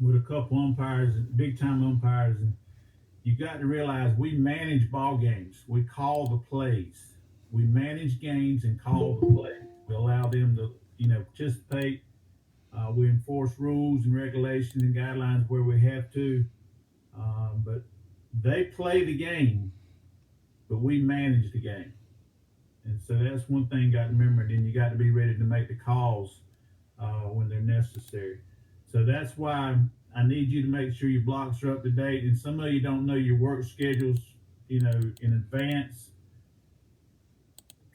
with a couple umpires, big time umpires, and you got to realize we manage ball games. We call the plays. We manage games and call the plays. We allow them to, participate. We enforce rules and regulations and guidelines where we have to. But they play the game, but we manage the game. And so that's one thing you got to remember. And then you got to be ready to make the calls when they're necessary. So that's why I need you to make sure your blocks are up to date. And some of you don't know your work schedules, in advance.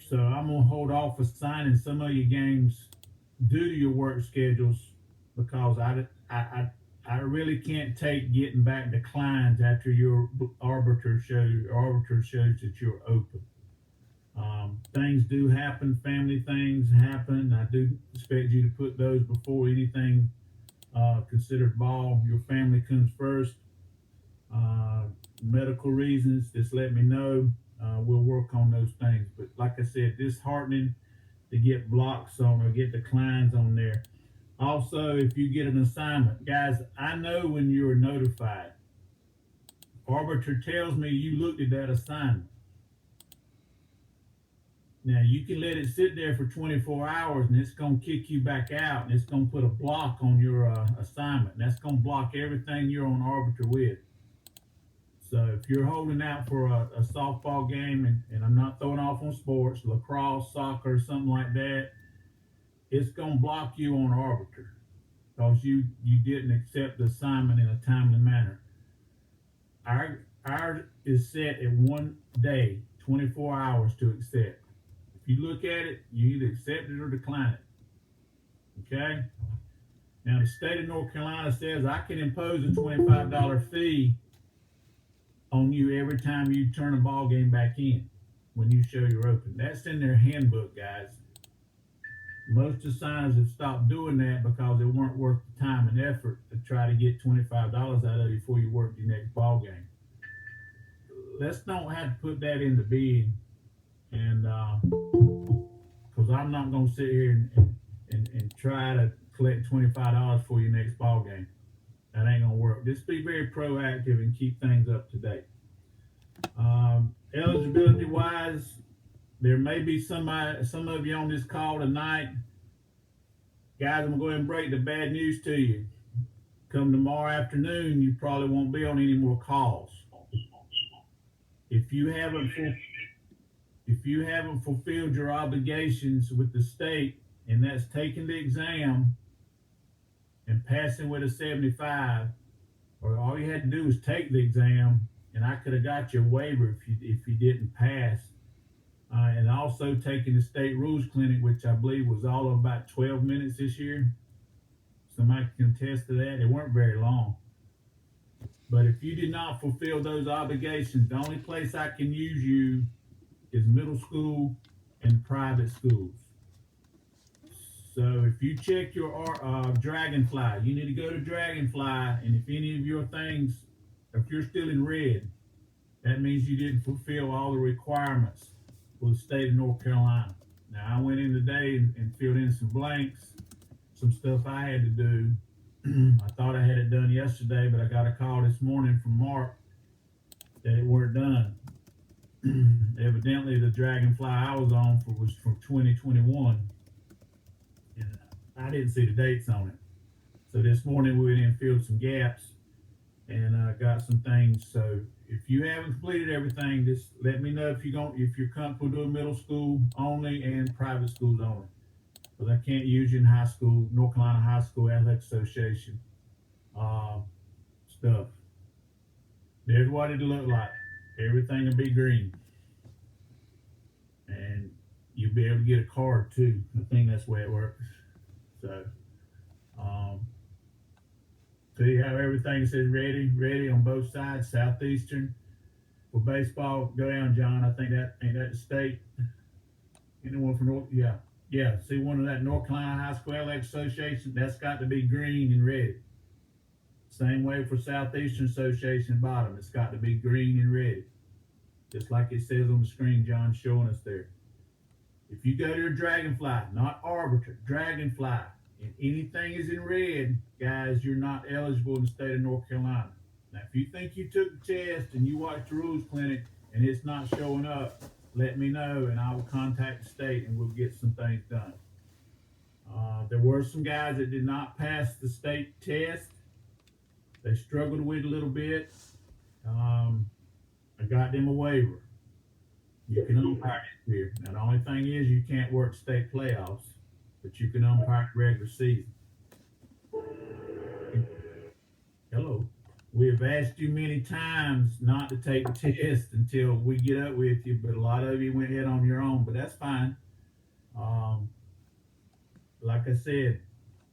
So I'm gonna hold off assigning some of your games due to your work schedules because I really can't take getting back declines after your arbiter shows that you're open. Things do happen, family things happen. I do expect you to put those before anything considered ball. Your family comes first. Uh, Medical reasons, just let me know. We'll work on those things. But like I said, disheartening to get blocks on or get declines on there. Also, if you get an assignment, guys, I know when you're notified. Arbiter tells me you looked at that assignment. Now you can let it sit there for 24 hours and it's going to kick you back out and it's going to put a block on your assignment. And that's going to block everything you're on Arbiter with. So if you're holding out for a softball game, and I'm not throwing off on sports, lacrosse, soccer, something like that, it's going to block you on Arbiter because you didn't accept the assignment in a timely manner. Our is set at 1 day, 24 hours to accept. If you look at it, you either accept it or decline it. Okay? Now, the state of North Carolina says I can impose a $25 fee on you every time you turn a ball game back in when you show you're open. That's in their handbook, guys. Most designers have stopped doing that because it weren't worth the time and effort to try to get $25 out of you before you work your next ball game. Let's don't have to put that into being, and because I'm not going to sit here and try to collect $25 for your next ball game. That ain't gonna work. Just be very proactive and keep things up to date. Eligibility wise, there may be some of you on this call tonight. Guys, I'm gonna go ahead and break the bad news to you. Come tomorrow afternoon, you probably won't be on any more calls. If you haven't fulfilled your obligations with the state, and that's taking the exam and passing with a 75, or all you had to do was take the exam, and I could have got you a waiver if you didn't pass. And also taking the state rules clinic, which I believe was all of about 12 minutes this year. Somebody can attest to that. It weren't very long. But if you did not fulfill those obligations, the only place I can use you is middle school and private schools. So if you check your Dragonfly, you need to go to Dragonfly, and if any of your things, if you're still in red, that means you didn't fulfill all the requirements for the state of North Carolina. Now, I went in today and filled in some blanks, some stuff I had to do. I thought I had it done yesterday, but I got a call this morning from Mark that it weren't done. Evidently, the Dragonfly I was on was from 2021. And I didn't see the dates on it. So this morning we went in and filled some gaps and got some things. So if you haven't completed everything, just let me know if you're comfortable doing middle school only and private schools only. Because I can't use you in high school, North Carolina High School Athletic Association stuff. There's what it'll look like. Everything will be green. And you'll be able to get a card too. I think that's the way it works. So, see how everything says ready on both sides, Southeastern. For baseball, go down, John. I think ain't that the state. Anyone from North? Yeah. See one of that North Carolina High School Athletic Association? That's got to be green and red. Same way for Southeastern Association bottom. It's got to be green and red. Just like it says on the screen, John's showing us there. If you go to your Dragonfly, not Arbiter, Dragonfly, And anything is in red, guys, you're not eligible in the state of North Carolina. Now, if you think you took the test and you watched the rules clinic and it's not showing up, let me know and I will contact the state and we'll get some things done. There were some guys that did not pass the state test. They struggled with it a little bit. I got them a waiver. You can umpire this year. Now, the only thing is you can't work state playoffs, but you can umpire the regular season. Hello. We have asked you many times not to take the test until we get up with you, but a lot of you went ahead on your own, but that's fine. Like I said,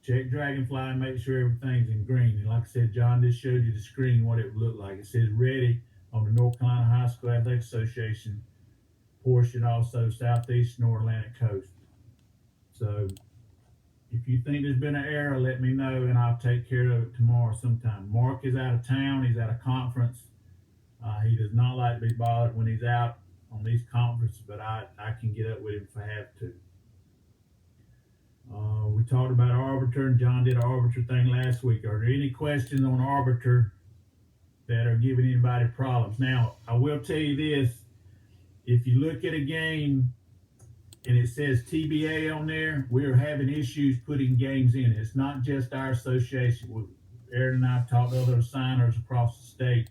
check Dragonfly and make sure everything's in green. And like I said, John just showed you the screen, what it would look like. It says ready on the North Carolina High School Athletic Association portion, also Southeast North Atlantic Coast. So if you think there's been an error, let me know and I'll take care of it tomorrow sometime. Mark is out of town. He's at a conference. He does not like to be bothered when he's out on these conferences, but I can get up with him if I have to. We talked about arbiter, and John did an arbiter thing last week. Are there any questions on arbiter that are giving anybody problems? Now, I will tell you this. If you look at a game and it says TBA on there, we're having issues putting games in. It's not just our association. Aaron and I have talked to other signers across the state,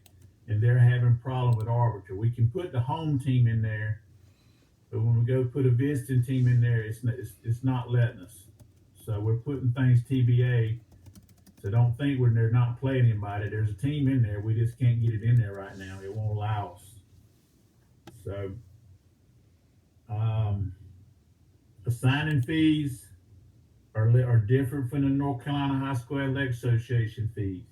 and they're having a problem with arbiter. We can put the home team in there, but when we go put a visiting team in there, it's not letting us. So we're putting things TBA. So don't think they're not playing anybody. There's a team in there. We just can't get it in there right now. It won't allow us. So the signing fees are different from the North Carolina High School Athletic Association fees.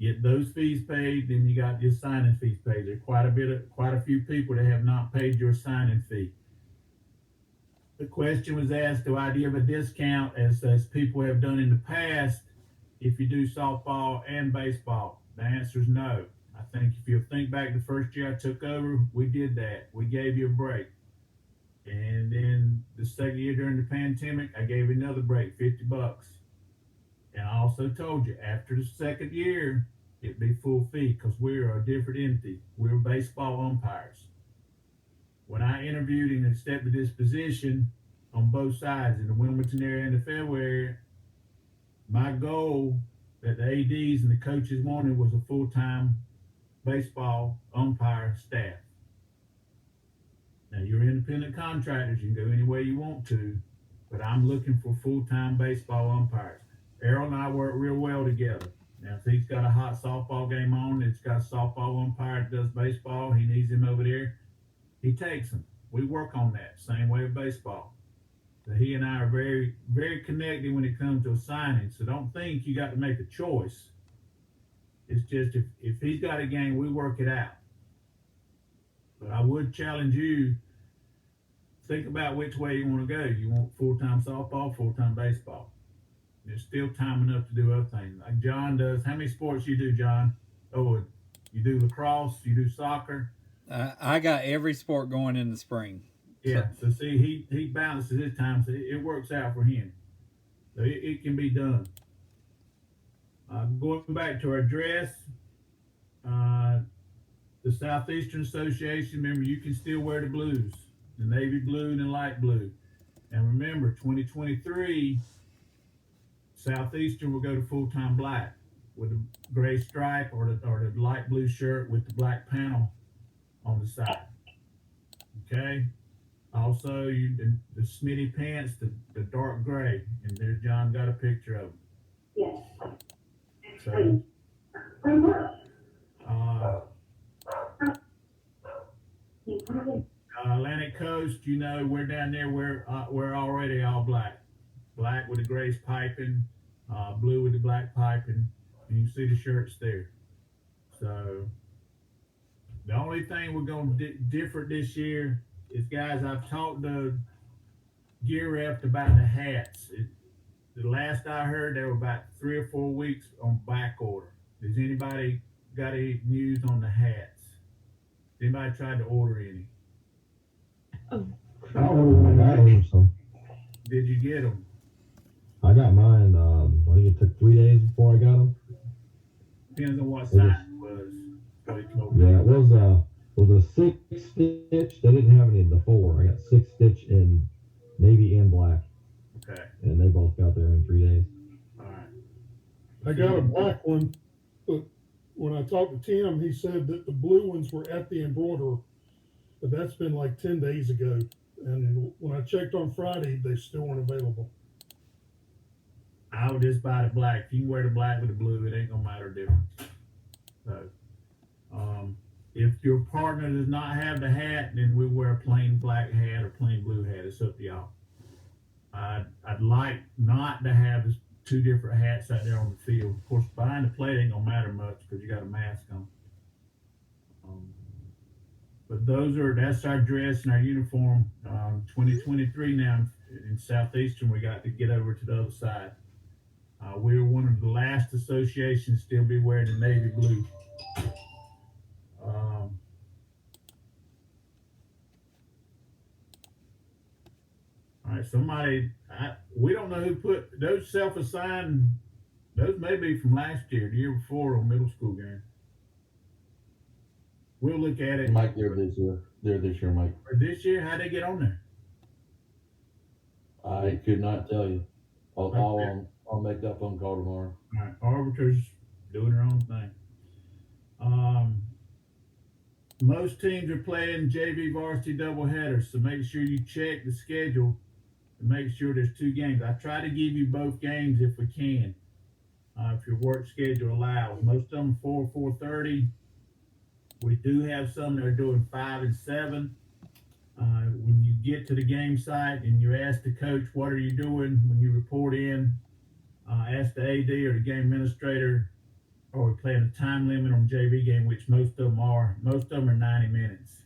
Get those fees paid, then you got your signing fees paid. There's quite a few people that have not paid your signing fee. The question was asked, do I give a discount as people have done in the past if you do softball and baseball? The answer is no. I think if you think back the first year I took over, we did that. We gave you a break. And then the second year during the pandemic, I gave you another break, $50. And I also told you after the second year, it'd be full fee because we're a different entity. We're baseball umpires. When I interviewed and accepted this position on both sides, in the Wilmington area and the Fairway area, my goal that the ADs and the coaches wanted was a full-time baseball umpire staff. Now, you're independent contractors. You can go any way you want to, but I'm looking for full-time baseball umpires. Errol and I work real well together. Now, if he's got a hot softball game on, it's got a softball umpire that does baseball, he needs him over there, he takes him. We work on that, same way with baseball. So he and I are very, very connected when it comes to assigning. So don't think you got to make a choice. It's just if he's got a game, we work it out. But I would challenge you, think about which way you want to go. You want full-time softball, full-time baseball. There's still time enough to do other things. Like John does. How many sports you do, John? Oh, you do lacrosse, you do soccer. I got every sport going in the spring. Yeah, so see, he balances his time, so it works out for him. So it can be done. Going back to our dress, the Southeastern Association, remember, you can still wear the blues, the navy blue and the light blue. And remember, 2023, Southeastern will go to full-time black with a gray stripe or the light blue shirt with the black panel on the side. Okay? Also, the Smitty pants, the dark gray, and there's John got a picture of them. Yes. So, Atlantic Coast, you know, we're down there. We're already all black with the gray piping, blue with the black piping, and you can see the shirts there. So, the only thing we're going to different this year is, guys, I've talked to Gear Rep about the hats. The last I heard, they were about 3 or 4 weeks on back order. Does anybody got any news on the hats? Anybody tried to order any? Oh. Did you get them? I got mine. I think it took 3 days before I got them. Depends on what It size was, it was. So he told me. yeah, it was a 6 stitch. They didn't have any of the 4. I got 6 stitch in navy and black, Okay. and they both got there in 3 days. All right. I got a black one, but when I talked to Tim, he said that the blue ones were at the embroiderer, but that's been like 10 days ago. And when I checked on Friday, they still weren't available. I would just buy the black. If you can wear the black with the blue, it ain't gonna matter difference. So, if your partner does not have the hat, then we wear a plain black hat or plain blue hat. It's up to y'all. I'd like not to have two different hats out there on the field. Of course, behind the plate ain't gonna matter much because you got a mask on. But that's our dress and our uniform. 2023 now in Southeastern, we got to get over to the other side. We were one of the last associations still be wearing the navy blue. All right, we don't know who put those self-assigned. Those may be from last year, the year before on middle school game. We'll look at it. Mike, they're this year. They're this year, Mike. For this year, how'd they get on there? I could not tell you. I'll make that phone call tomorrow. All right, arbiters doing their own thing. Most teams are playing JV varsity doubleheaders, so make sure you check the schedule and make sure there's 2 games. I try to give you both games if we can, if your work schedule allows. Most of them 4:30. We do have some that are doing 5 and 7. When you get to the game site and you ask the coach, what are you doing when you report in, ask the AD or the game administrator, are we playing a time limit on JV game, which most of them are. Most of them are 90 minutes.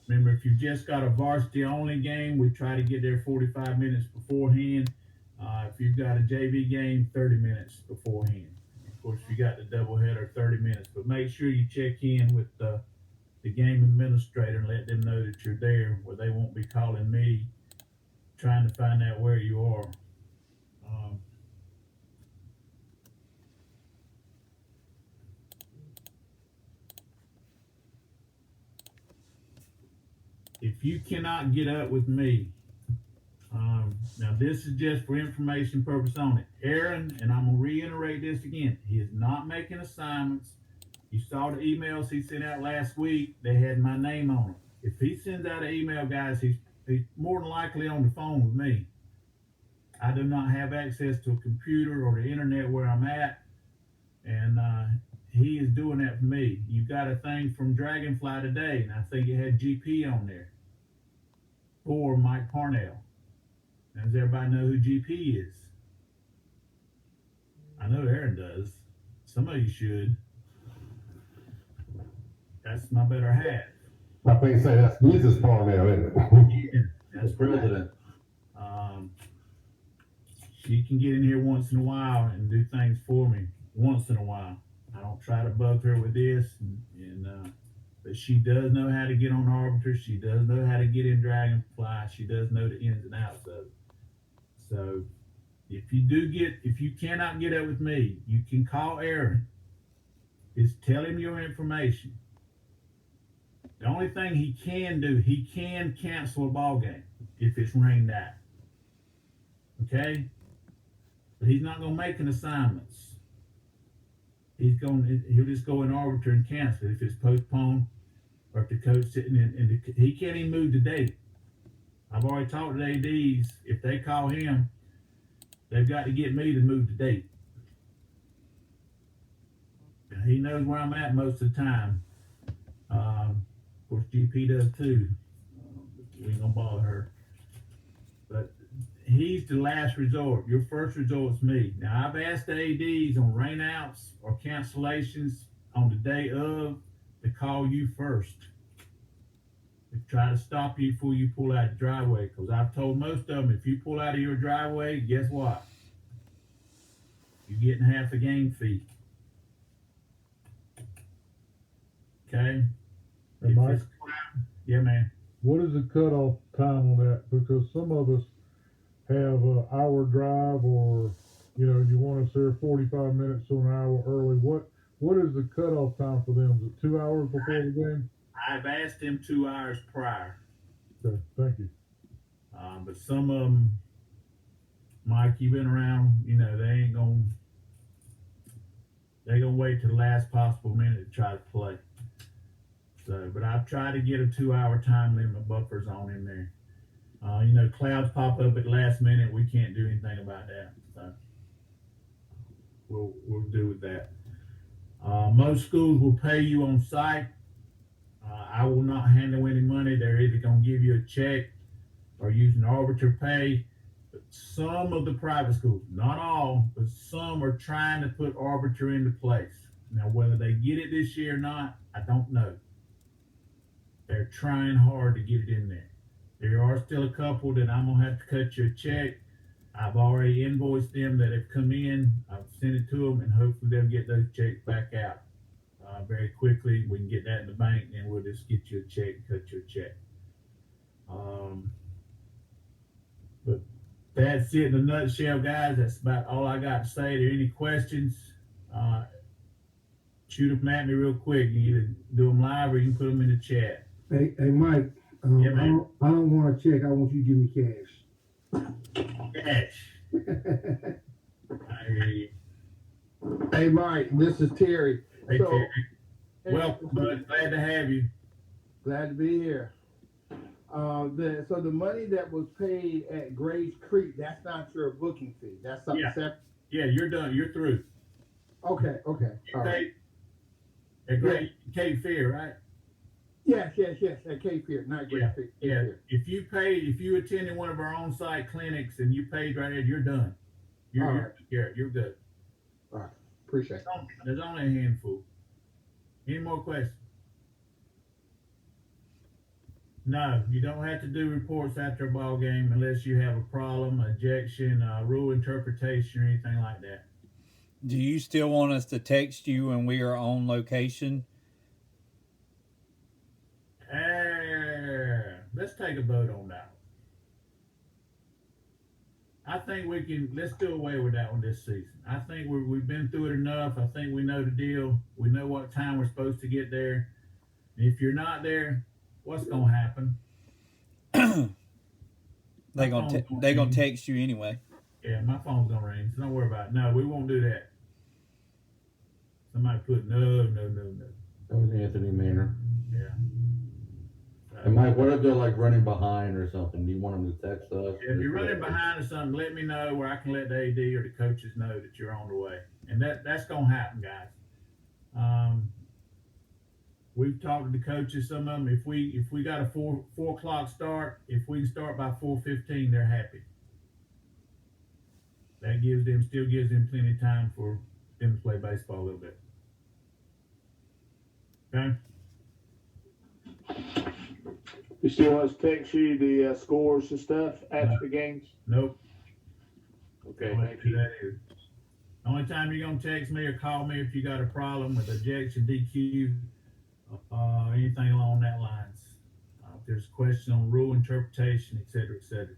Remember, if you've just got a varsity only game, we try to get there 45 minutes beforehand. If you've got a JV game, 30 minutes beforehand. Of course, if you got the doubleheader, 30 minutes. But make sure you check in with the game administrator and let them know that you're there, where they won't be calling me trying to find out where you are. If you cannot get up with me, now this is just for information purpose only. Aaron, and I'm gonna reiterate this again, he is not making assignments. You saw the emails he sent out last week. They had my name on them. If he sends out an email, guys, he's more than likely on the phone with me. I do not have access to a computer or the internet where I'm at, and he is doing that for me. You got a thing from Dragonfly today, and I think it had GP on there for Mike Parnell. Now, does everybody know who GP is? I know Aaron does. Some of you should. That's my better half. I think say that's Mrs. Parnell, isn't it? Yeah, that's President. She can get in here once in a while and do things for me once in a while. I don't try to bug her with this, but she does know how to get on arbiter. She does know how to get in Dragonfly. She does know the ins and outs of it. So if you cannot get up with me, you can call Aaron. Just tell him your information. The only thing he can do, he can cancel a ball game if it's rained out. Okay? But he's not going to make an assignments. He'll just go in arbiter and cancel it if it's postponed or if the coach sitting in he can't even move the date. I've already talked to the ADs. If they call him, they've got to get me to move the date. He knows where I'm at most of the time. Of course, GP does too. We ain't gonna bother her. But he's the last resort. Your first resort is me. Now, I've asked the ADs on rainouts or cancellations on the day of to call you first. To try to stop you before you pull out the driveway. Because I've told most of them, if you pull out of your driveway, guess what? You're getting half a game fee. Okay? Hey, Mike, Yeah, man. what is the cutoff time on that? Because some of us have an hour drive, or you want us there 45 minutes to an hour early? What is the cutoff time for them? Is it 2 hours before the game? I've asked them 2 hours prior, Okay, thank you. but some of them, Mike, you've been around, they gonna wait to the last possible minute to try to play. So, but I've tried to get a 2 hour time limit buffer zone in there. Clouds pop up at the last minute. We can't do anything about that. So we'll do with that. Most schools will pay you on site. I will not handle any money. They're either gonna give you a check or use an arbiter pay. But some of the private schools, not all, but some are trying to put arbiter into place. Now, whether they get it this year or not, I don't know. They're trying hard to get it in there. There are still a couple that I'm gonna have to cut you a check. I've already invoiced them that have come in. I've sent it to them, and hopefully they'll get those checks back out very quickly. We can get that in the bank, and we'll just get you a check and cut you a check. But that's it in a nutshell, guys. That's about all I got to say. Are there any questions? Shoot them at me real quick. You either do them live or you can put them in the chat. Hey, Mike. Yeah, man. I don't want a check. I want you to give me cash. Cash. I hear you. Hey, Mike, this is Terry. Hey, So- Terry. Hey, Welcome, bud. Glad to have you. Glad to be here. So the money that was paid at Graves Creek, that's not your booking fee. That's something Yeah. separate. Yeah, you're done. You're through. Okay. You All right. paid at Great Cape Fear, right? Yes. At Cape Fear, not Graves Creek. Cape Yeah. Fear. If you attended one of our on-site clinics and you paid right there, you're done. You're good. All right. Appreciate it. There's only a handful. Any more questions? No, you don't have to do reports after a ball game unless you have a problem, ejection, rule interpretation, or anything like that. Do you still want us to text you when we are on location? Let's take a vote on that one. I think we can. Let's do away with that one this season. I think we've been through it enough. I think we know the deal. We know what time we're supposed to get there. If you're not there, what's gonna happen? They gonna text you anyway. Yeah, my phone's gonna ring, so don't worry about it. No, we won't do that. Somebody put no. That was Anthony Manor. Yeah. And Mike, what if they're like running behind or something? Do you want them to text us? If you're running behind or something, let me know where I can let the AD or the coaches know that you're on the way. And that's gonna happen, guys. We've talked to the coaches, some of them. If we got a 4 o'clock start, if we can start by 4:15, they're happy. That still gives them plenty of time for them to play baseball a little bit. Okay. You still want us to text you the scores and stuff after the games? Nope. Okay, Don't thank do you. that either. Only time you're gonna text me or call me if you got a problem with ejection, DQ, anything along that lines. If there's a question on rule interpretation, et cetera, et cetera.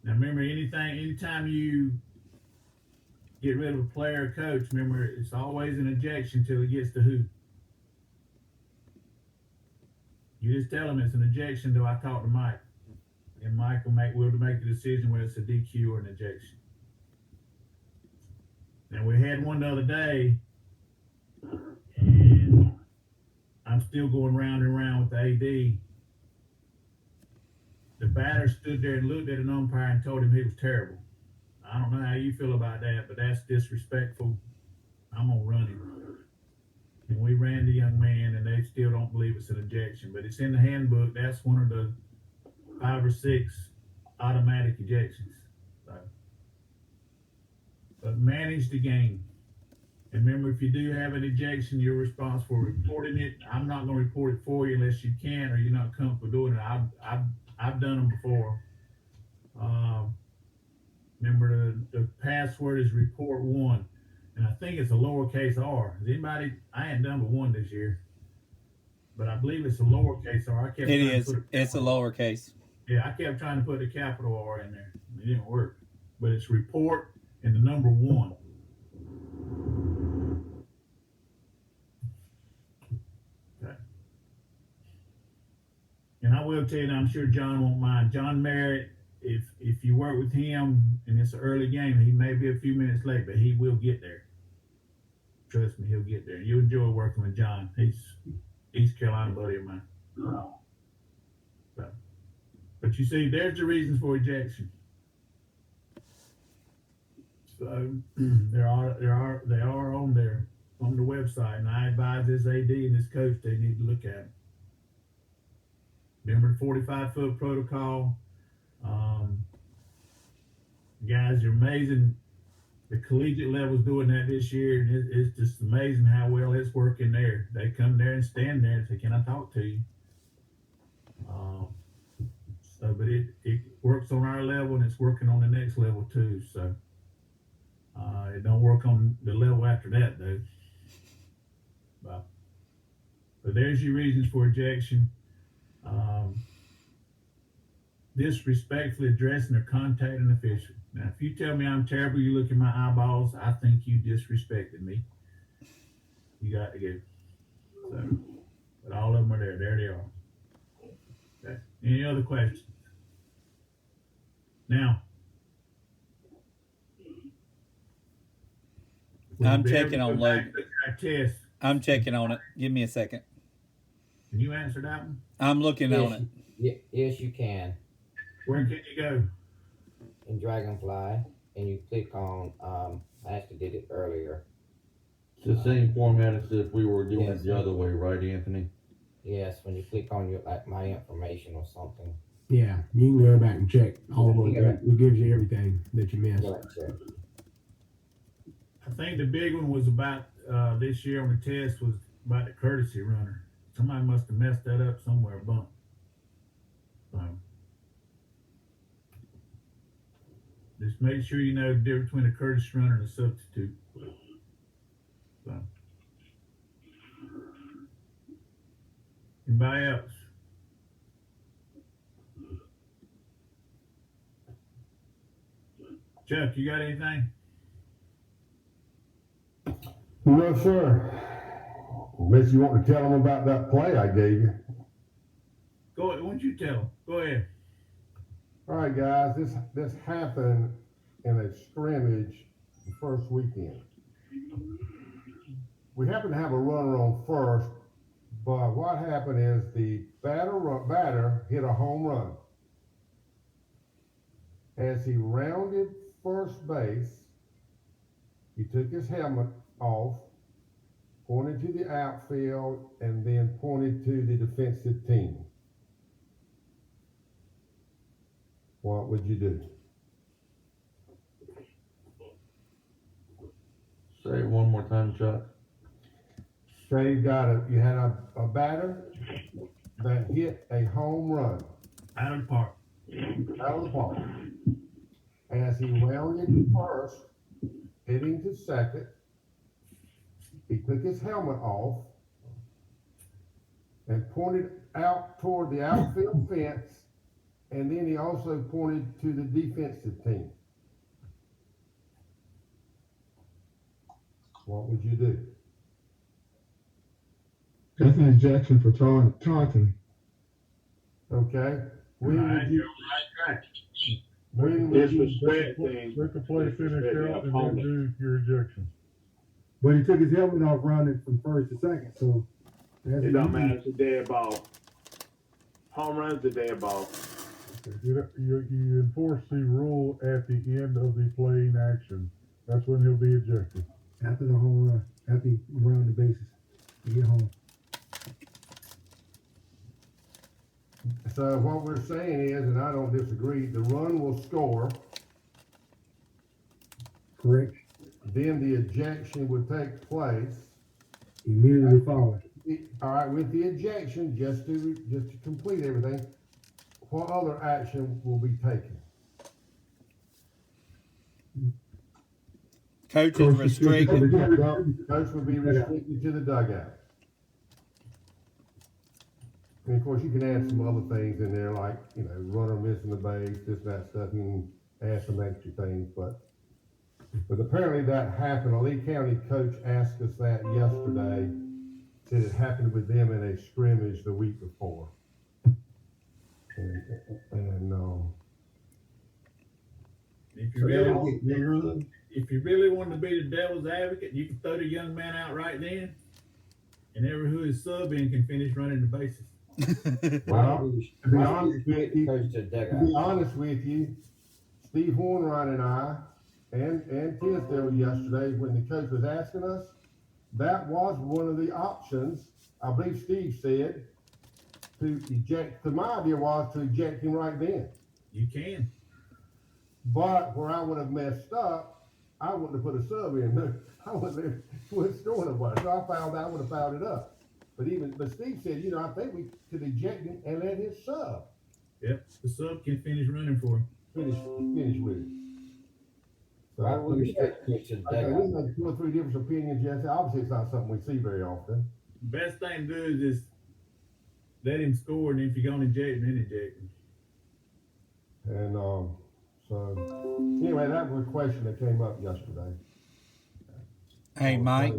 Now remember, anytime you get rid of a player or coach, remember it's always an ejection till it gets to who. You just tell them it's an ejection till I talk to Mike, and Mike will make the decision whether it's a DQ or an ejection. Now we had one the other day, and I'm still going round and round with the AD. The batter stood there and looked at an umpire and told him he was terrible. I don't know how you feel about that, but that's disrespectful. I'm gonna run him. And we ran the young man, and they still don't believe it's an ejection, but it's in the handbook. That's one of the 5 or 6 automatic ejections. So, but manage the game. And remember, if you do have an ejection, you're responsible for reporting it. I'm not going to report it for you unless you can or you're not comfortable doing it. I've done them before. Remember, the password is report 1. And I think it's a lowercase r. Is anybody? I ain't done but 1 this year, but I believe it's a lowercase r. I kept. It is. It's a lowercase. Yeah, I kept trying to put the capital R in there. It didn't work. But it's report and the number 1. Okay. And I will tell you, I'm sure John won't mind. John Merritt, if you work with him and it's an early game, he may be a few minutes late, but he will get there. Trust me, he'll get there. You'll enjoy working with John. He's East Carolina buddy of mine. But you see, there's the reasons for ejection. So they are on there on the website, and I advise this AD and this coach they need to look at them. Remember the 45-foot protocol. Guys, you're amazing. The collegiate level's doing that this year, and it's just amazing how well it's working there. They come there and stand there and say, "Can I talk to you?" But it works on our level, and it's working on the next level too. So it don't work on the level after that though. But there's your reasons for ejection. Disrespectfully addressing or contacting an official. Now, if you tell me I'm terrible, you look in my eyeballs, I think you disrespected me. You got to go. So, but all of them are there. There they are. Okay. Any other questions? Now, I'm checking on load. Test. I'm checking on it. Give me a second. Can you answer that one? I'm looking on it. Yes, you can. Where can you go? In Dragonfly, and you click on, I actually did it earlier. It's the same format as if we were doing Yes. it the other way, right, Anthony? Yes, when you click on your, like, my information or something. Yeah, you can go back and check all of it. It gives you everything that you missed. Go and check. I think the big one was about this year on the test was about the courtesy runner. Somebody must have messed that up somewhere, bump. Just make sure you know the difference between a courtesy runner and a substitute. So. Anybody else? Chuck, you got anything? No, sir. Unless you want to tell them about that play I gave you. Go ahead. Why don't you tell them? Go ahead. All right, guys. This happened in a scrimmage the first weekend. We happened to have a runner on first, but what happened is the batter hit a home run. As he rounded first base, he took his helmet off, pointed to the outfield, and then pointed to the defensive team. What would you do? Say it one more time, Chuck. Say you had a batter that hit a home run. Out of the park. Out of the park. As he rounded first, hitting to second, he took his helmet off and pointed out toward the outfield fence, and then he also pointed to the defensive team. What would you do? That's an ejection for taunting. Okay. Disrespect thing. Let the play finish out and then do your ejection. But he took his helmet off running from first to second, so It don't matter, it's a dead ball. Home run's a dead ball. You enforce the rule at the end of the playing action. That's when he'll be ejected. after the home run, after he round the bases, to get home. So what we're saying is, and I don't disagree, the run will score. Correct. Then the ejection would take place. Immediately following. All right, with the ejection, just to complete everything, what other action will be taken? Coach is restricted. Coach will be restricted to the dugout. And of course, you can add some other things in there, like, you know, runner missing the base, this, that stuff, and add some extra things, but apparently that happened. A Lee County coach asked us that yesterday, said it happened with them in a scrimmage the week before. And If you really want to be the devil's advocate, you can throw the young man out right then, and every who is subbing can finish running the bases. well, to be honest with you, Steve Hornwright and I, and Tisdale yesterday, when the coach was asking us, that was one of the options. I believe Steve said to eject. Because my idea was to eject him right then. You can. But where I would have messed up, I wouldn't have put a sub in. No, I wouldn't have put scoring nobody. So I would have fouled it up. But Steve said, you know, I think we could eject him and let his sub. Yep, the sub can finish running for him. Finish with it. So Why would we restrict coach to the we dugout? have 2 or 3 different opinions, Jesse. Obviously, it's not something we see very often. The best thing to do is just let him score, and if you're going to eject him, then eject him. And so anyway, that was a question that came up yesterday. Hey, Mike.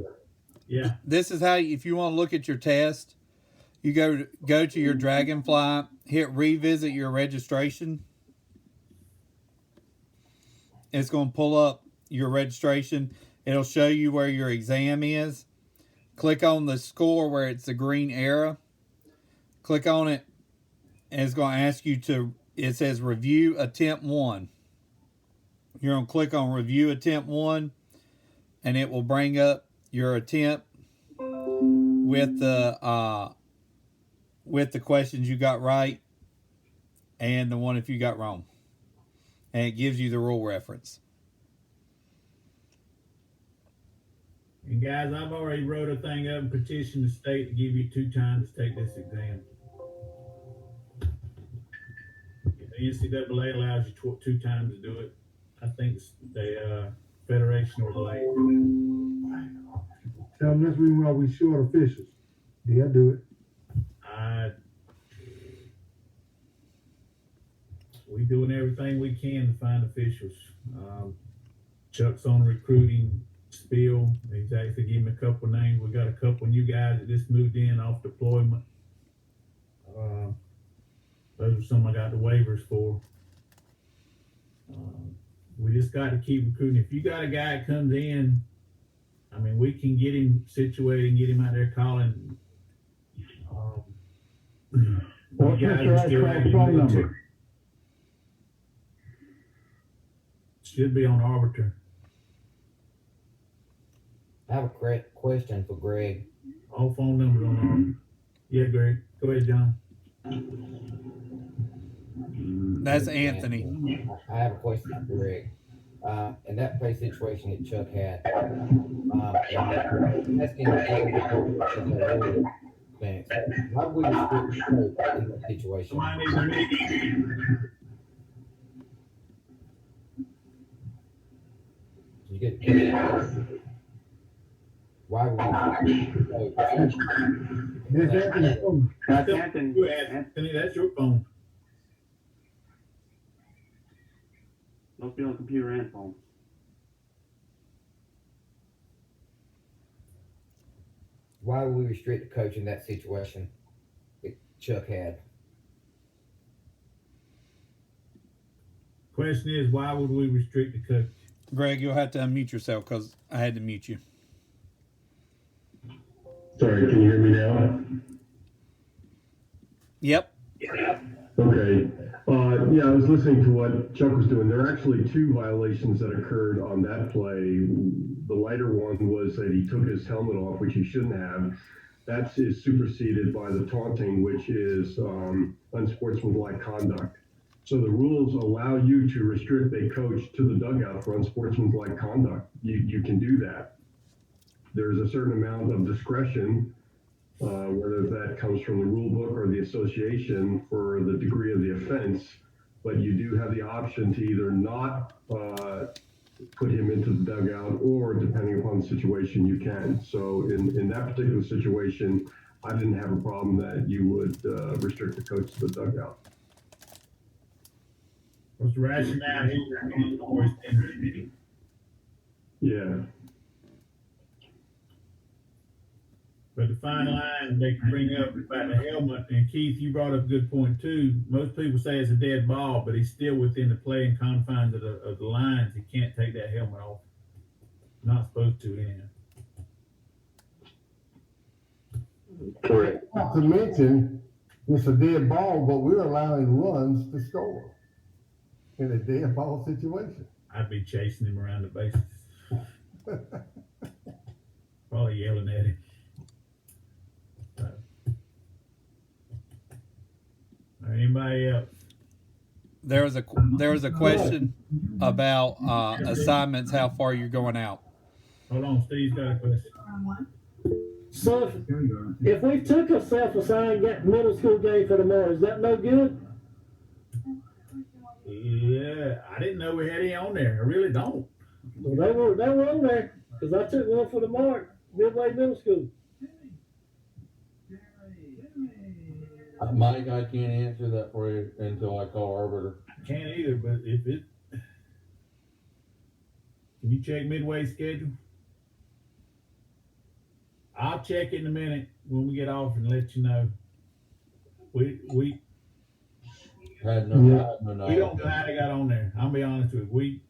Yeah. This is how, if you want to look at your test, you go to your Dragonfly, hit revisit your registration. It's going to pull up your registration. It'll show you where your exam is. Click on the score where it's the green arrow. Click on it, and it's going to ask you to, it says review attempt 1. You're going to click on review attempt 1, and it will bring up your attempt with the questions you got right and the one if you got wrong. And it gives you the rule reference. And guys, I've already wrote a thing up and petitioned the state to give you 2 times to take this exam. The NCAA allows you 2 times to do it. I think the federation or the late. Tell them that's the reason why we short officials. Yeah, do it. We doing everything we can to find officials. Chuck's on recruiting spiel. He's actually gave me a couple of names. We got a couple of new guys that just moved in off deployment. Those are some I got the waivers for. We just got to keep recruiting. If you got a guy that comes in, I mean, we can get him situated and get him out there calling. What's Mr. phone number? Should be on Arbiter. I have a question for Greg. All phone numbers on Arbiter. Yeah, Greg. Go ahead, John. That's Anthony. I have a question for Greg. In that play situation that Chuck had, asking why would we restrict the coach in that situation? You get why would we restrict the coach? Anthony, that's your phone. Must be on computer and phone. Why would we restrict the coach in that situation that Chuck had? Question is, why would we restrict the coach? Greg, you'll have to unmute yourself because I had to mute you. Sorry, can you hear me now? Yep. Okay. Yeah, I was listening to what Chuck was doing. There are actually 2 violations that occurred on that play. The lighter one was that he took his helmet off, which he shouldn't have. That is superseded by the taunting, which is unsportsmanlike conduct. So the rules allow you to restrict a coach to the dugout for unsportsmanlike conduct. You can do that. There's a certain amount of discretion, whether that comes from the rule book or the association for the degree of the offense, but you do have the option to either not put him into the dugout, or depending upon the situation, you can. So in that particular situation, I didn't have a problem that you would restrict the coach to the dugout. What's the rationale here? Yeah. But the fine line they can bring up about the helmet, and Keith, you brought up a good point too. Most people say it's a dead ball, but he's still within the playing confines of the lines. He can't take that helmet off. Not supposed to, anyhow. Correct. Not to mention, it's a dead ball, but we're allowing runs to score in a dead ball situation. I'd be chasing him around the bases. Probably yelling at him. So. Anybody else? There was a question about assignments, how far you're going out. Hold on, Steve's got a question. So if we took a self-assigned middle school game for tomorrow, is that no good? Yeah, I didn't know we had any on there. I really don't. Well, they were on there because I took one for the mark, Midway Middle School. Mike, I can't answer that for you until I call Arbiter. I can't either, but if it, can you check Midway's schedule? I'll check in a minute when we get off and let you know. We Had no, we I had no knowledge. don't know how they got on there. I'll be honest with you.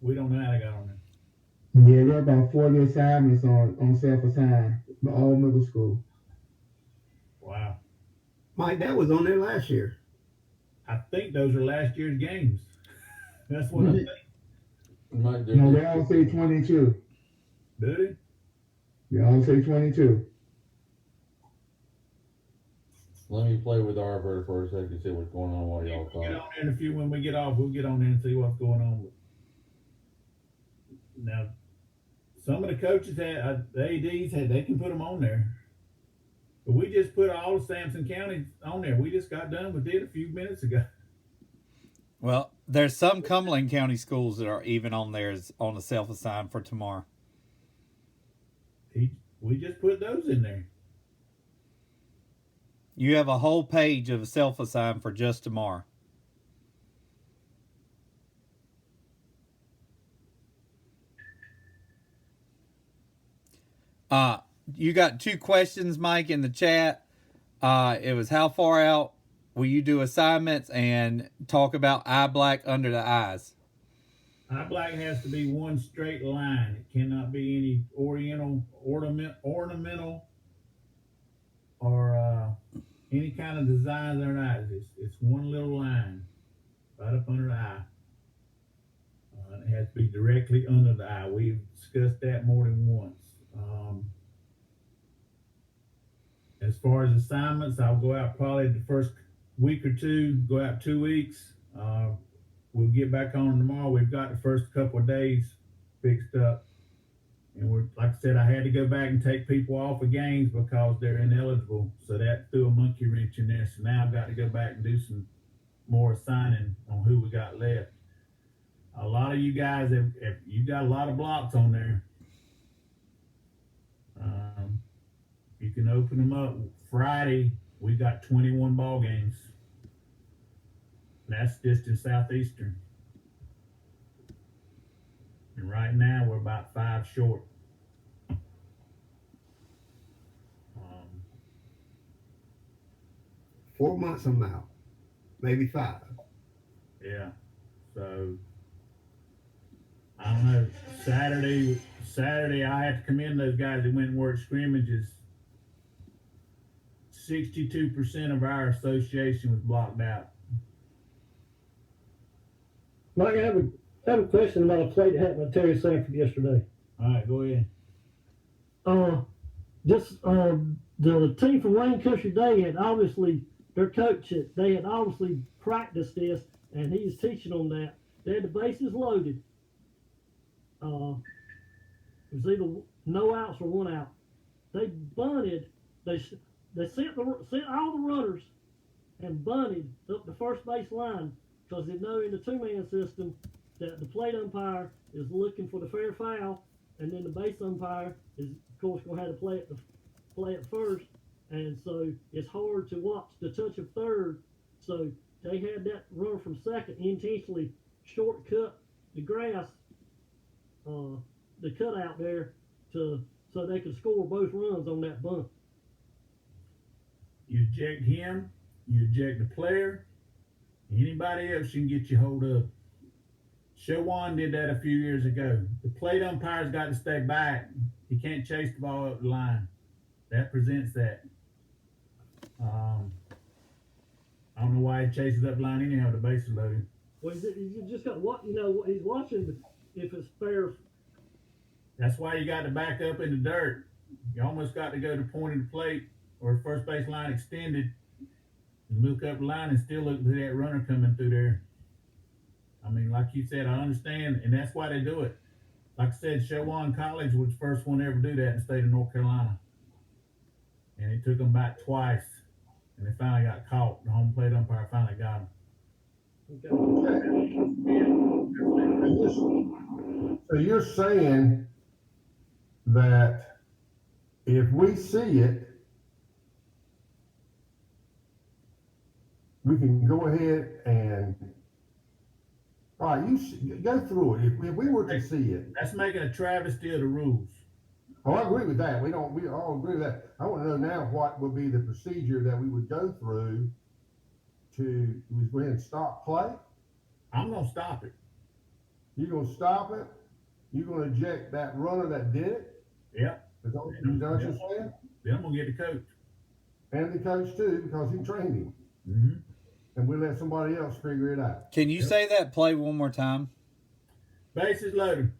We don't know how they got on there. Yeah, there are about 40 assignments on self-assigned, but all middle school. Wow. Mike, that was on there last year. I think those are last year's games. That's what I think. Mike, No, they all say 22. Do they? They all say 22. Let me play with Arbiter for a second and see what's going on while y'all We'll get talk. on there in a few. When we get off, we'll get on there and see what's going on. Now, some of the coaches had, the ADs had, they can put them on there. But we just put all of Sampson County on there. We just got done with it a few minutes ago. Well, there's some Cumberland County schools that are even on there on the self-assigned for tomorrow. We just put those in there. You have a whole page of self-assigned for just tomorrow. You got two questions, Mike, in the chat. It was how far out will you do assignments, and talk about eye black under the eyes. Eye black has to be one straight line. It cannot be any ornamental or any kind of designs on the eyes. It's one little line right up under the eye. It has to be directly under the eye. We've discussed that more than once. As far as assignments, I'll go out probably the first week or two, go out 2 weeks. We'll get back on tomorrow. We've got the first couple of days fixed up. And we're, like I said, I had to go back and take people off of games because they're ineligible. So that threw a monkey wrench in there. So now I've got to go back and do some more assigning on who we got left. A lot of you guys, you got a lot of blocks on there. You can open them up. Friday, we got 21 ball games. That's just in Southeastern. And right now, we're about 5 short. 4 months I'm out, maybe 5. Yeah. So, I don't know. Saturday, I had to commend those guys that went and worked scrimmages. 62% of our association was blocked out. Mike, I have a question about a play that happened with Terry Sanford yesterday. All right, go ahead. The team from Wayne Country Day had obviously, their coach, they had obviously practiced this, and he was teaching them that. They had the bases loaded. It was either no outs or 1 out. They bunted. They sent all the runners and bunted up the first base line because they know in the 2-man system that the plate umpire is looking for the fair foul, and then the base umpire is, of course, going to have to play play at first, and so it's hard to watch the touch of third. So they had that runner from second intentionally shortcut the grass, the cutout there, so they could score both runs on that bunt. You eject him, you eject the player, anybody else you can get you hold up. Shawan did that a few years ago. The plate umpire's got to stay back. He can't chase the ball up the line. That presents that. I don't know why he chases up the line anyhow. The base is loaded. Well, you just got what he's watching if it's fair. That's why you got to back up in the dirt. You almost got to go to point of the plate or first base line extended and look up the line and still look for that runner coming through there. I mean, like you said, I understand, and that's why they do it. Like I said, Shawan College was the first one to ever do that in the state of North Carolina. And it took them back twice, and they finally got caught. The home plate umpire finally got them. So you're saying that if we see it, we can go ahead and, all right, you go through it. If we were to see it. That's making a travesty of the rules. Oh, I agree with that. We all agree with that. I want to know now what would be the procedure that we would go through to go ahead and stop play. I'm going to stop it. You're going to stop it? You're going to eject that runner that did it? Yep. Is that what you're saying? Then I'm going to get the coach. And the coach too, because he trained him. Mm-hmm. And we let somebody else figure it out. Can you say that play one more time? Bases loaded.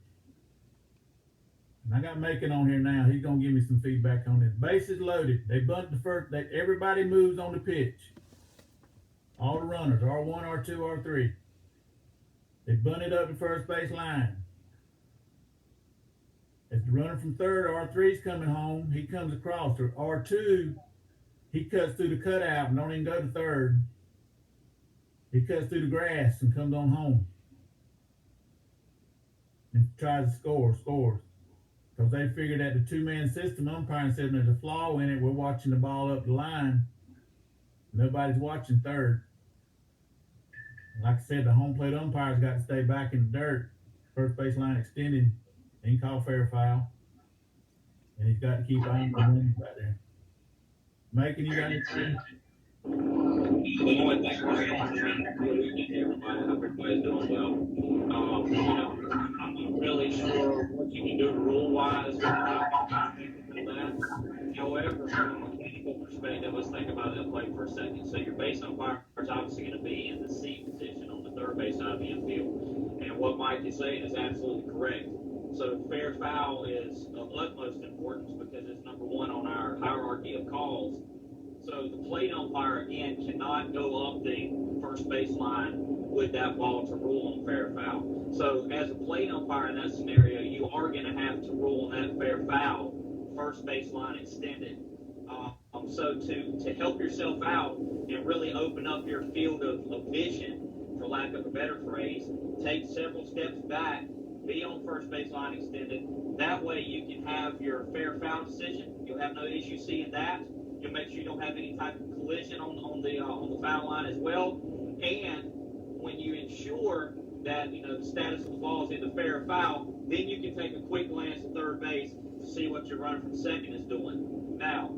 And I got Macon on here now. He's going to give me some feedback on this. Bases loaded. They bunt the first. Everybody moves on the pitch. All the runners, R1, R2, R3. They bunted up the first base line. As the runner from third, R3's coming home. He comes across. Or R2, he cuts through the cutout and don't even go to third. He cuts through the grass and comes on home. And tries to scores. Because they figured that the two-man system umpiring said there's a flaw in it. We're watching the ball up the line. Nobody's watching third. Like I said, the home plate umpire's got to stay back in the dirt. First base line extended. He can call fair foul. And he's got to keep eyeing the wings right there. Macon, you got anything? The only thing everybody's doing well. I'm not really sure what you can do rule-wise. However, from a mechanical perspective, let's think about that play for a second. So your base umpire is obviously going to be in the C position on the third base side of the infield. And what Mike is saying is absolutely correct. So fair foul is of utmost importance because it's number one on our hierarchy of calls. So the plate umpire, again, cannot go up the first base line with that ball to rule on fair foul. So as a plate umpire in that scenario, you are going to have to rule on that fair foul, first base line extended. So to help yourself out and really open up your field of vision, for lack of a better phrase, take several steps back, be on first base line extended. That way you can have your fair foul decision. You'll have no issue seeing that. You'll make sure you don't have any type of collision on the foul line as well. And when you ensure that the status of the ball is in the fair foul, then you can take a quick glance at third base to see what your runner from second is doing. Now,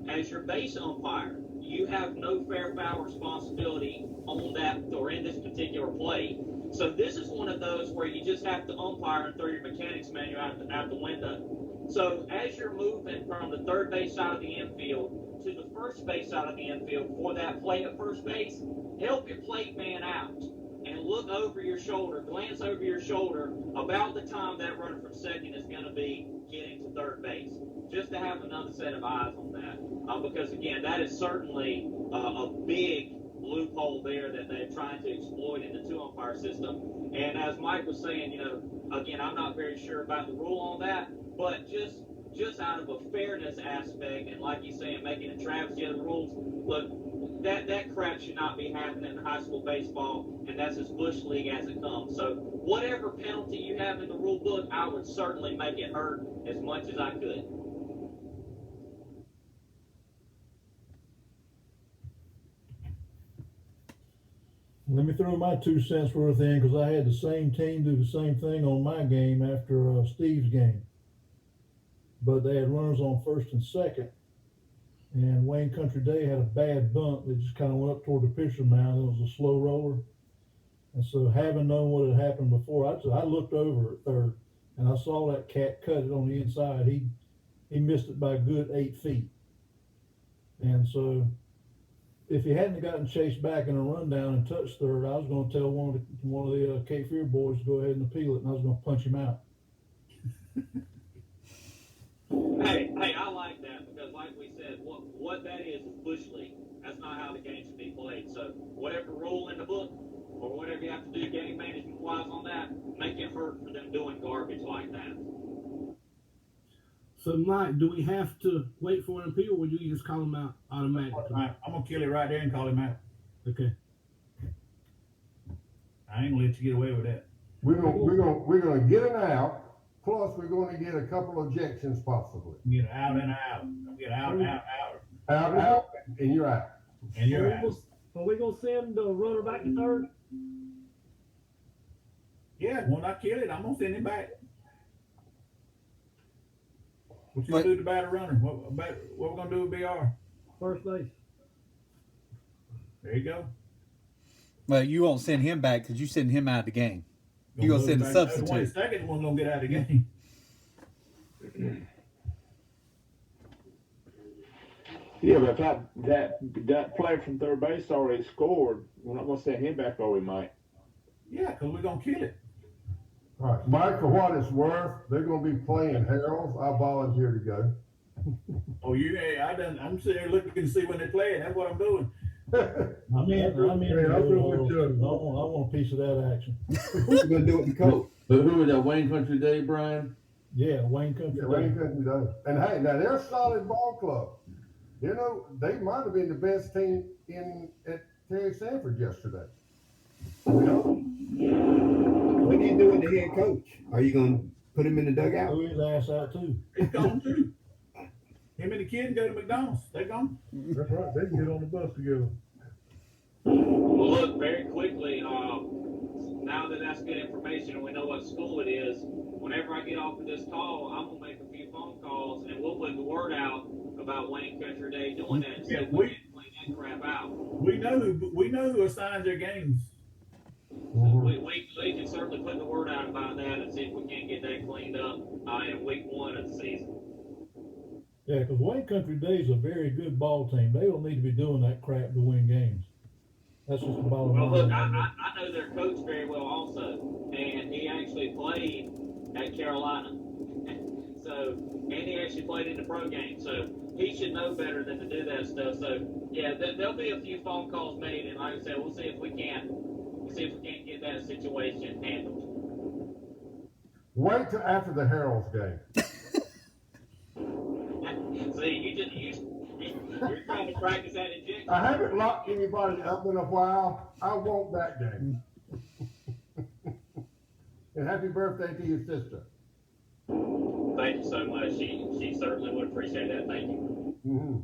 as your base umpire, you have no fair foul responsibility on that or in this particular play. So this is one of those where you just have to umpire and throw your mechanics manual out the window. So as you're moving from the third base side of the infield to the first base side of the infield for that play at first base, help your plate man out and look over your shoulder, glance over your shoulder about the time that runner from second is going to be getting to third base, just to have another set of eyes on that. Because again, that is certainly a big loophole there that they're trying to exploit in the two umpire system. And as Mike was saying, again, I'm not very sure about the rule on that, but just out of a fairness aspect, and like he's saying, making a travesty of the rules, look, that crap should not be happening in high school baseball, and that's as bush league as it comes. So whatever penalty you have in the rule book, I would certainly make it hurt as much as I could. Let me throw my 2 cents worth in because I had the same team do the same thing on my game after Steve's game. But they had runners on first and second, and Wayne Country Day had a bad bunt that just kind of went up toward the pitcher mound. It was a slow roller, and so having known what had happened before, I looked over at third, and I saw that cat cut it on the inside. He missed it by a good 8 feet, and so if he hadn't gotten chased back in a rundown and touched third, I was going to tell one of the Cape Fear boys to go ahead and appeal it, and I was going to punch him out. Hey, I like that because, like we said, what that is bush league. That's not how the game should be played. So whatever rule in the book or whatever you have to do game management wise on that, make it hurt for them doing garbage like that. So, Mike, do we have to wait for an appeal, or would you just call him out automatically? I'm gonna kill it right there and call him out. Okay. I ain't gonna let you get away with that. We're gonna get an out. Plus, we're going to get a couple of ejections possibly. Get out and out. Get out, Out, and you're out. And you're out. Are we gonna send the runner back to third? Yeah, when I kill it, I'm gonna send him back. What you gonna do to batter runner? What we gonna do with BR? First base. There you go. Well, you won't send him back because you send him out of the game. You're gonna send a substitute. The second one gonna get out of the game. Yeah, but if that player from third base already scored, we're not gonna send him back, or we might. Yeah, because we're gonna kill it. All right, Mike, for what it's worth, they're gonna be playing Harold's. I volunteer to go. Oh, I'm sitting there looking to see when they're playing. That's what I'm doing. I want a piece of that action. Who's gonna do it in coach? But who was that, Wayne Country Day, Brian? Yeah, Wayne Country Day. Wayne Country Day. And hey, now they're a solid ball club. You know, they might have been the best team at Terry Sanford yesterday. What do you do with the head coach? Are you gonna put him in the dugout? Threw his ass out too. He's gone too. Him and the kid go to McDonald's. They're gone. That's right. They can get on the bus together. Well, look, very quickly, now that that's good information and we know what school it is, whenever I get off of this call, I'm going to make a few phone calls and we'll put the word out about Wayne Country Day doing that and see if we can play that crap out. We know who assigns their games. We can certainly put the word out about that and see if we can't get that cleaned up in week 1 of the season. Yeah, because Wayne Country Day is a very good ball team. They don't need to be doing that crap to win games. That's just the bottom line. Well, look, I know their coach very well also, and he actually played at Carolina. And he actually played in the pro game, so he should know better than to do that stuff. So, yeah, there'll be a few phone calls made, and like I said, we'll see if we can't get that situation handled. Wait till after the Herald's game. See, you're trying to practice that injection. I haven't locked anybody up in a while. I want that game. And happy birthday to your sister. Thank you so much. She certainly would appreciate that. Thank you. Mm-hmm.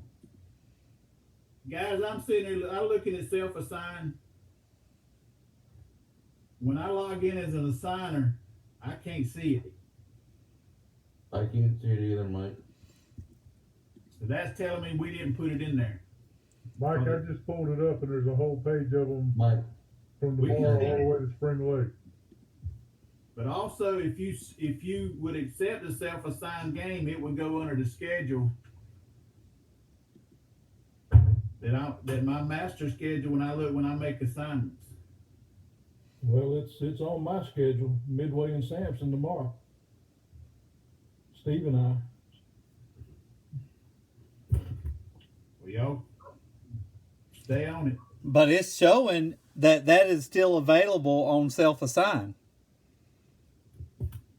Guys, I'm sitting here, I'm looking at self-assign. When I log in as an assigner, I can't see it. I can't see it either, Mike. So that's telling me we didn't put it in there. Mike, I just pulled it up and there's a whole page of them Mike, from the bar all the way to Spring Lake. But also, if you would accept a self-assigned game, it would go under the schedule that my master schedule when I make assignments. Well, it's on my schedule, Midway and Sampson tomorrow. Steve and I. Well, y'all stay on it. But it's showing that is still available on self-assign.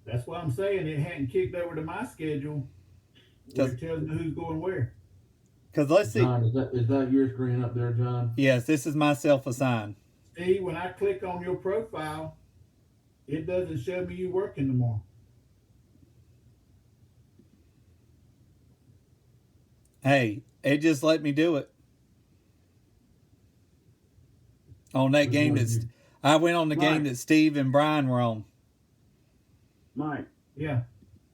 That's what I'm saying. It hadn't kicked over to my schedule where it tells me who's going where. Because let's see. John, is that your screen up there, John? Yes, this is my self-assign. Steve, when I click on your profile, it doesn't show me you working tomorrow. Hey, it just let me do it. On that game I went on the Mike. game that Steve and Brian were on. Mike. Yeah.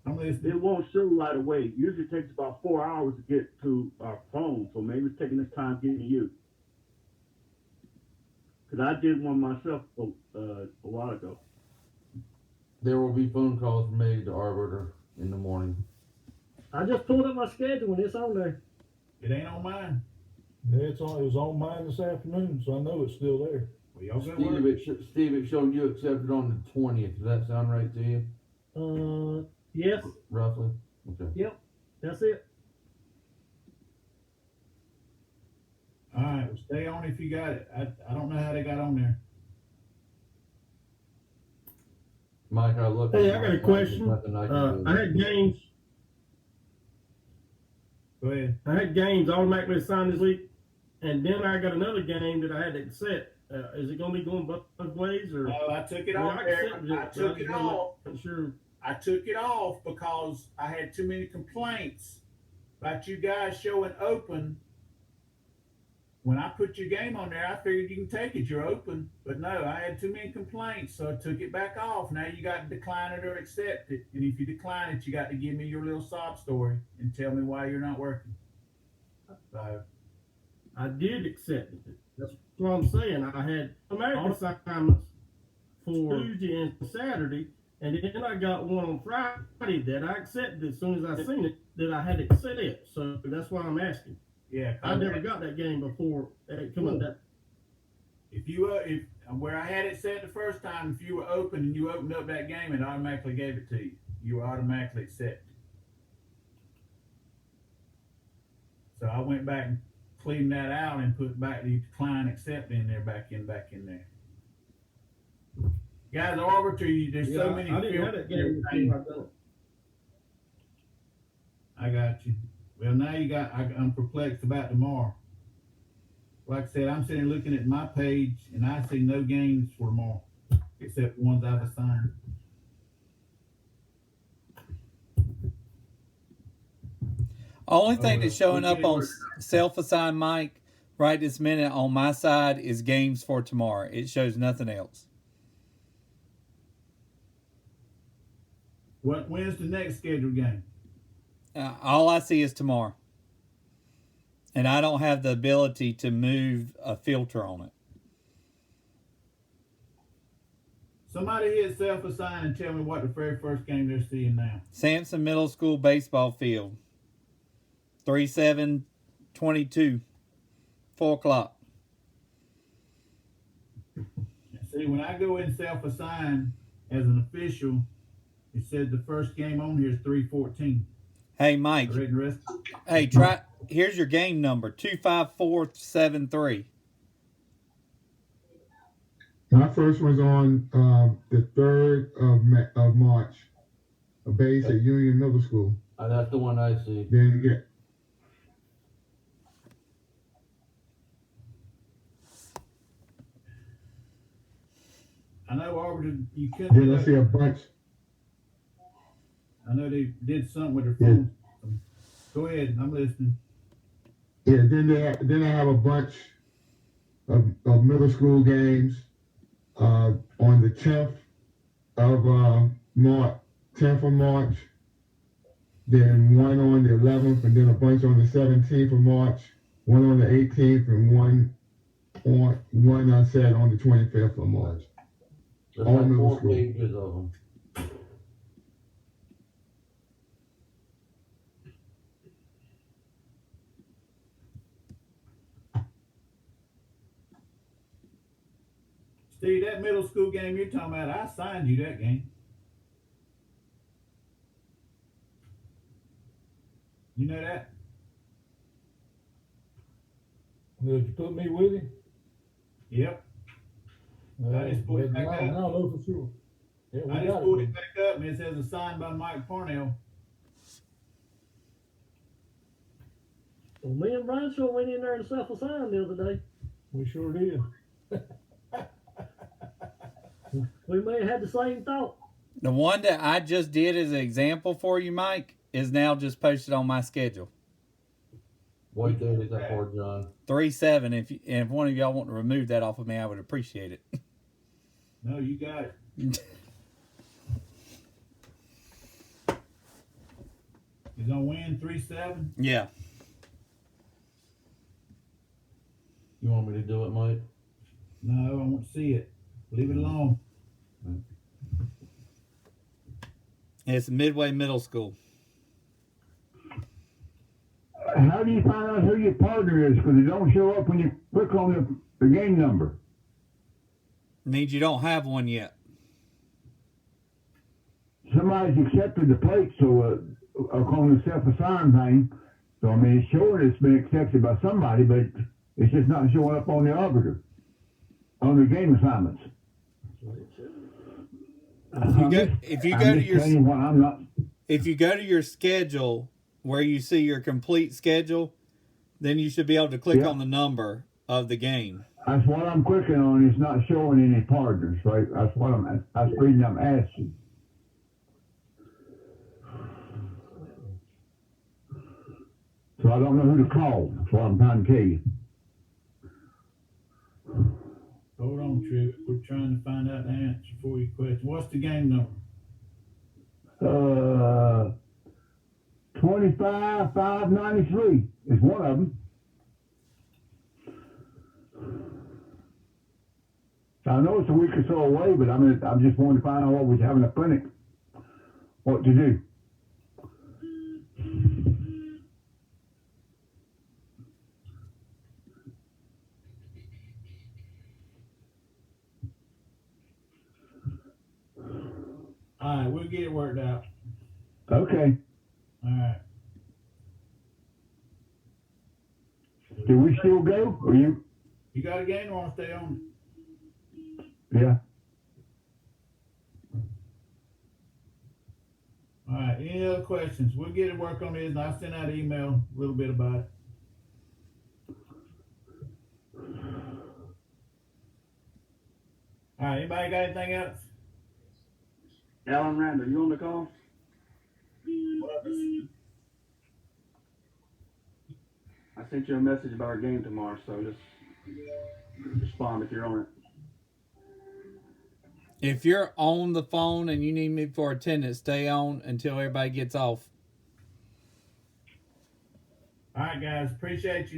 I'm listening. It won't show right away. Usually it takes about 4 hours to get to our phone, so maybe it's taking this time getting to you. Because I did one myself a while ago. There will be phone calls made to Arbiter in the morning. I just pulled up my schedule and it's on there. It ain't on mine. Yeah, it was on mine this afternoon, so I know it's still there. Well, y'all good Steve, work. Steve, it showed you accepted on the 20th. Does that sound right to you? Yes. Roughly? Okay. Yep. That's it. All right, well, stay on if you got it. I don't know how they got on there. Mike, I looked. Hey, I got a question. I I had games. Go ahead. I had games automatically assigned this week, and then I got another game that I had to accept. Is it going to be going both ways, or? No, I took it I mean, off I there. accepted I but took just it wanna off. make Sure. I took it off because I had too many complaints about you guys showing open. When I put your game on there, I figured you can take it. You're open. But no, I had too many complaints, so I took it back off. Now you got to decline it or accept it. And if you decline it, you got to give me your little sob story and tell me why you're not working. So I did accept it. That's what I'm saying. I had American assignments for Tuesday and Saturday, and then I got one on Friday that I accepted as soon as I seen it, that I had to accept. So that's why I'm asking. yeah, I never got that game before come up that. if where I had it set the first time, if you were open and you opened up that game, it automatically gave it to you. You were automatically accepted. So I went back and cleaned that out and put back the decline accept in there, back in there. Guys, Arbiter, there's so many. I didn't have that game before I done it. I got you. Well, now I'm perplexed about tomorrow. Like I said, I'm sitting looking at my page and I see no games for tomorrow except the ones I've assigned. Only thing that's showing up on self-assigned Mike right this minute on my side is games for tomorrow. It shows nothing else. When's the next scheduled game? All I see is tomorrow. And I don't have the ability to move a filter on it. Somebody hit self-assign and tell me what the very first game they're seeing now. Sampson Middle School baseball field. 3/7/22. 4 o'clock. See, when I go in self-assign as an official, it said the first game on here is 3/14. Hey, Mike. Hey, try. Here's your game number, 25473. My first one's on the 3rd of March, a base at Union Middle School. That's the one I see. Then you get. I know Arbiter, you couldn't. Then I see a bunch. I know they did something with their phone. Yeah. Go ahead, I'm listening. Yeah, then I have a bunch of middle school games on the 10th of March, 10th of March, then one on the 11th, and then a bunch on the 17th of March, one on the 18th, and one I said on the 25th of March. There's all like middle 4 school. pages of them. Steve, that middle school game you're talking about, I signed you that game. You know that? Did you put me with him? Yep. I just pulled it back up. Now I know for sure. Yeah, I just pulled it back up and it says assigned by Mike Parnell. Well, me and Brian sure went in there and self-assigned the other day. We sure did. We may have had the same thought. The one that I just did as an example for you, Mike, is now just posted on my schedule. What date is that for, John? 3/7. If one of y'all want to remove that off of me, I would appreciate it. No, you got it. You gonna win 3-7? Yeah. You want me to do it, Mike? No, I want to see it. Leave it alone. It's Midway Middle School. How do you find out who your partner is? Because it don't show up when you click on the game number. Means you don't have one yet. Somebody's accepted the plate, so on the self-assigned thing. So I mean, it's showing it's been accepted by somebody, but it's just not showing up on the arbiter on the game assignments. If you go to your schedule where you see your complete schedule, then you should be able to click on the number of the game. That's what I'm clicking on. It's not showing any partners, right? That's the reason I'm asking. So I don't know who to call. That's what I'm trying to tell you. Hold on, Tripp. We're trying to find out the answer for your question. What's the game number? 25,593 is one of them. I know it's a week or so away, but I'm just wanting to find out what was having a clinic, what to do. All right, we'll get it worked out. Okay. All right. Do we still go? Or you? You got a game or want to stay on? Yeah. All right. Any other questions? We'll get to work on this, and I'll send out an email a little bit about it. All right. Anybody got anything else? Alan Randall, you on the call? I sent you a message about our game tomorrow, so just respond if you're on it. If you're on the phone and you need me for attendance, stay on until everybody gets off. All right, guys. Appreciate you.